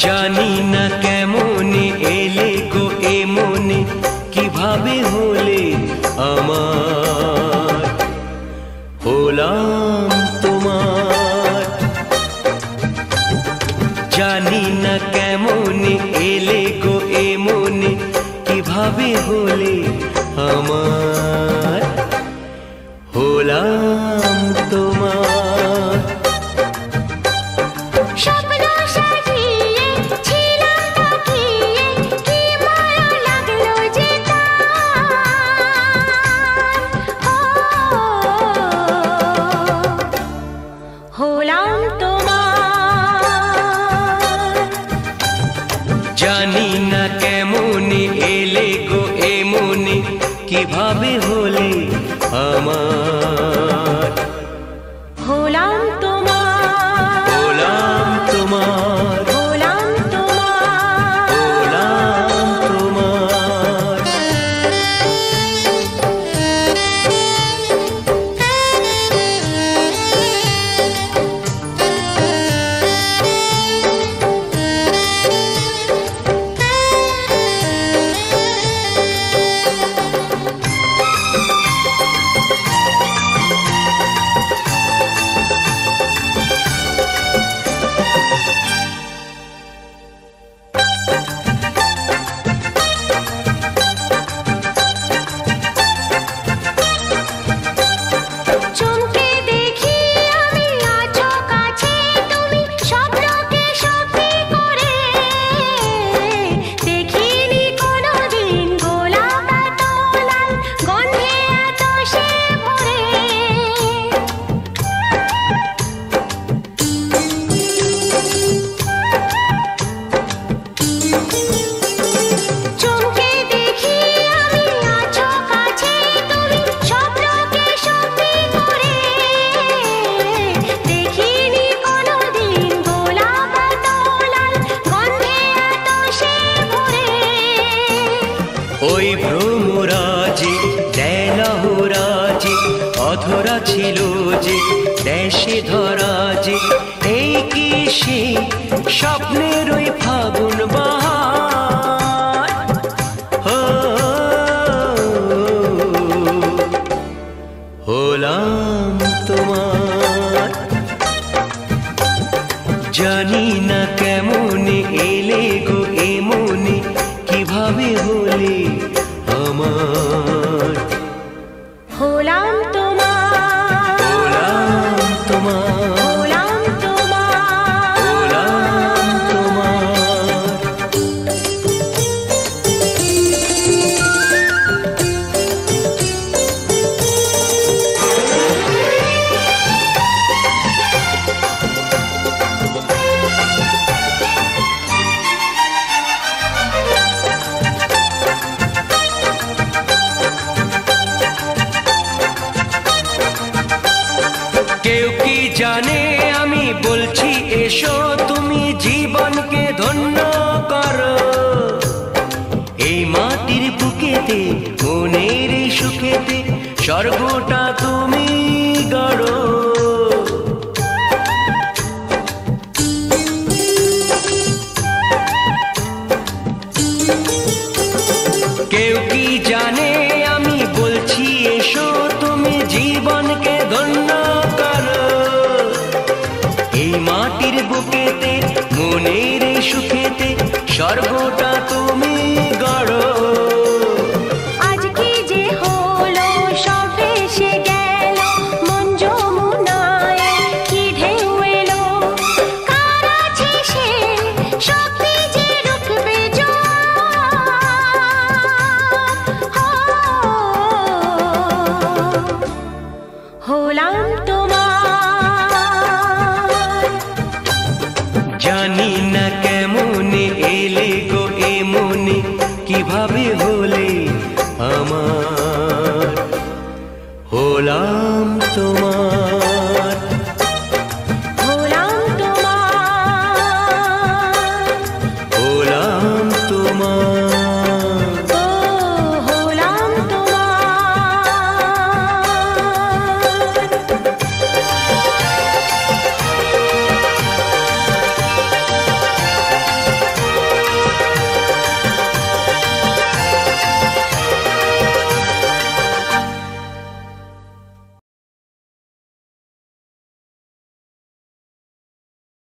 জানি না কেমনে এলে গো এ মনে, কিভাবে হলে আমার, হলাম তোমার। জানি না কেমনে এলে গো এ মনে, কিভাবে হলে আমার, হলাম তোমার। জানি না কেমনে এলে গো এ মনে, কিভাবে হলে আমার, হলাম তোমার, হলাম তোমার, হলাম তোমার, হলাম তোমার। ওই ভ্রমরাজে দেলহরাজে অধরা ছিল যে দেশে ধরা যে, এই কি সে স্বপ্নের ওই ফাগুন বাহার, হলাম তোমার। জানি না কেমনে এলে গো এ মনে, কিভাবে হলে আমার, হলাম তোমার, হলাম তোমার, হলাম তোমার, হলাম তোমার। কেউ কি জানে আমি বলছি এসো, তুমি জীবনকে ধন্য করো। এই মাটির বুকেতে মনের এই সুখেতে স্বর্গটা তুমি গড়ো। কেউ কি জানে আমি বলছি এসো, তুমি জীবনকে ধন্য করো। এই মাটির বুকেতে মনের এই সুখেতে স্বর্গটা তুমি গড়ো। আজকে যে হলো সব ভেসে গেল, মন যমুনায় কি ঢেউ এলো, কার আছে সে শক্তি যে রুখবে জোয়ার, হলাম তোমার। জানি না কেমনে এলে গো এ মনে, কিভাবে হলে